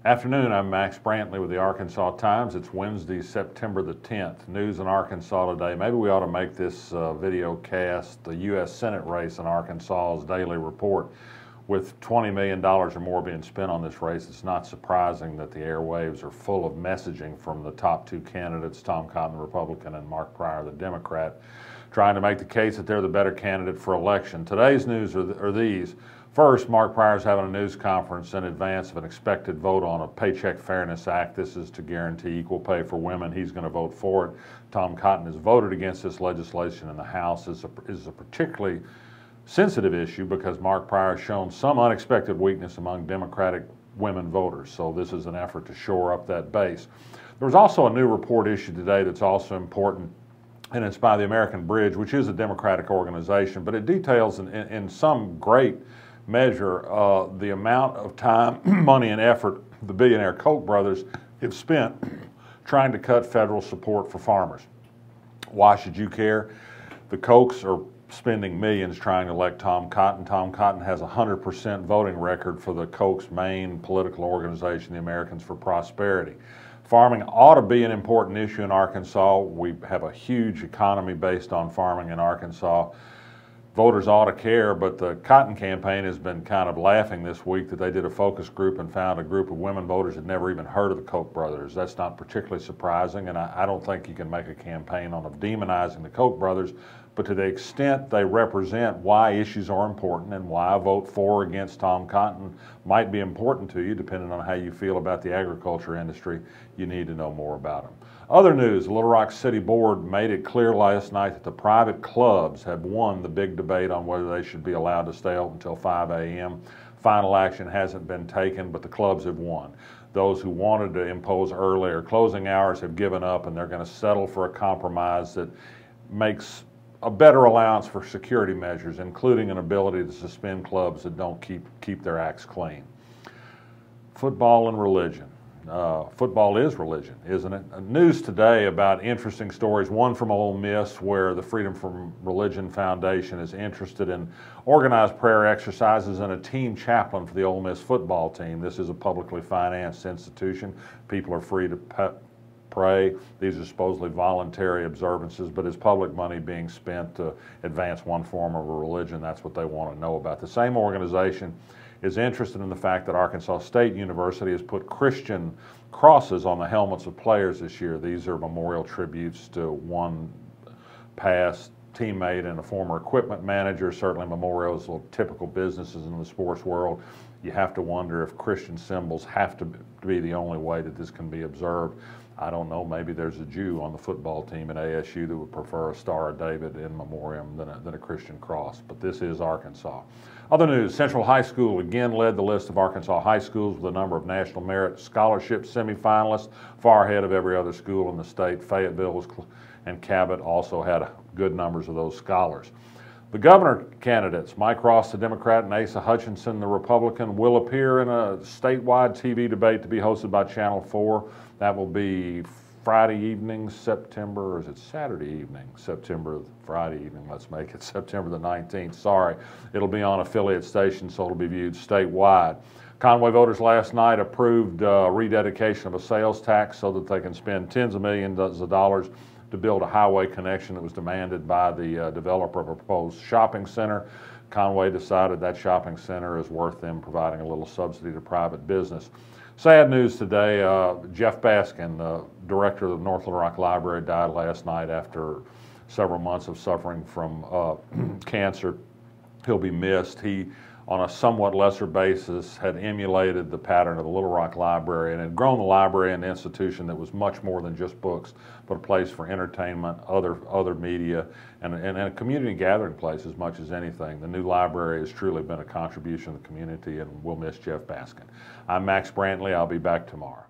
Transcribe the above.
Afternoon, I'm Max Brantley with the Arkansas Times. It's Wednesday, September the 10th. News in Arkansas today. Maybe we ought to make this video cast the U.S. Senate race in Arkansas's daily report. With $20 million or more being spent on this race, it's not surprising that the airwaves are full of messaging from the top two candidates, Tom Cotton, the Republican, and Mark Pryor, the Democrat, trying to make the case that they're the better candidate for election. Today's news are these. First, Mark Pryor is having a news conference in advance of an expected vote on a Paycheck Fairness Act. This is to guarantee equal pay for women. He's going to vote for it. Tom Cotton has voted against this legislation in the House. It's a particularly sensitive issue because Mark Pryor has shown some unexpected weakness among Democratic women voters. So this is an effort to shore up that base. There was also a new report issued today that's also important, and it's by the American Bridge, which is a Democratic organization, but it details in some great measure the amount of time, money, and effort the billionaire Koch brothers have spent trying to cut federal support for farmers. Why should you care? The Kochs are spending millions trying to elect Tom Cotton. Tom Cotton has a 100% voting record for the Koch's main political organization, the Americans for Prosperity. Farming ought to be an important issue in Arkansas. We have a huge economy based on farming in Arkansas. Voters ought to care, but the Cotton campaign has been kind of laughing this week that they did a focus group and found a group of women voters that never even heard of the Koch brothers. That's not particularly surprising, and I don't think you can make a campaign on demonizing the Koch brothers, but to the extent they represent why issues are important and why a vote for or against Tom Cotton might be important to you, depending on how you feel about the agriculture industry, you need to know more about them. Other news, the Little Rock City Board made it clear last night that the private clubs have won the big debate on whether they should be allowed to stay open until 5 a.m. Final action hasn't been taken, but the clubs have won. Those who wanted to impose earlier closing hours have given up, and they're going to settle for a compromise that makes a better allowance for security measures, including an ability to suspend clubs that don't keep their acts clean. Football and religion. Football is religion, isn't it? News today about interesting stories, one from Ole Miss where the Freedom from Religion Foundation is interested in organized prayer exercises and a team chaplain for the Ole Miss football team. This is a publicly financed institution. People are free to pray. These are supposedly voluntary observances, but is public money being spent to advance one form of a religion? That's what they want to know about. The same organization is interested in the fact that Arkansas State University has put Christian crosses on the helmets of players this year. These are memorial tributes to one past teammate and a former equipment manager, certainly memorials of typical businesses in the sports world. You have to wonder if Christian symbols have to be the only way that this can be observed. I don't know, maybe there's a Jew on the football team at ASU that would prefer a Star of David in memoriam than a Christian cross, but this is Arkansas. Other news, Central High School again led the list of Arkansas high schools with a number of National Merit Scholarship semifinalists, far ahead of every other school in the state. Fayetteville and Cabot also had good numbers of those scholars. The governor candidates, Mike Ross, the Democrat, and Asa Hutchinson, the Republican, will appear in a statewide TV debate to be hosted by Channel 4. That will be Friday evening, September, or is it Saturday evening? Friday evening, let's make it September the 19th. Sorry, it'll be on affiliate stations, so it'll be viewed statewide. Conway voters last night approved rededication of a sales tax so that they can spend tens of millions of dollars to build a highway connection that was demanded by the developer of a proposed shopping center. Conway decided that shopping center is worth them providing a little subsidy to private business. Sad news today, Jeff Baskin, the director of the North Little Rock Library, died last night after several months of suffering from cancer. He'll be missed. He, on a somewhat lesser basis, had emulated the pattern of the Little Rock Library and had grown the library into an institution that was much more than just books, but a place for entertainment, other media, and a community gathering place as much as anything. The new library has truly been a contribution to the community, and we'll miss Jeff Baskin. I'm Max Brantley. I'll be back tomorrow.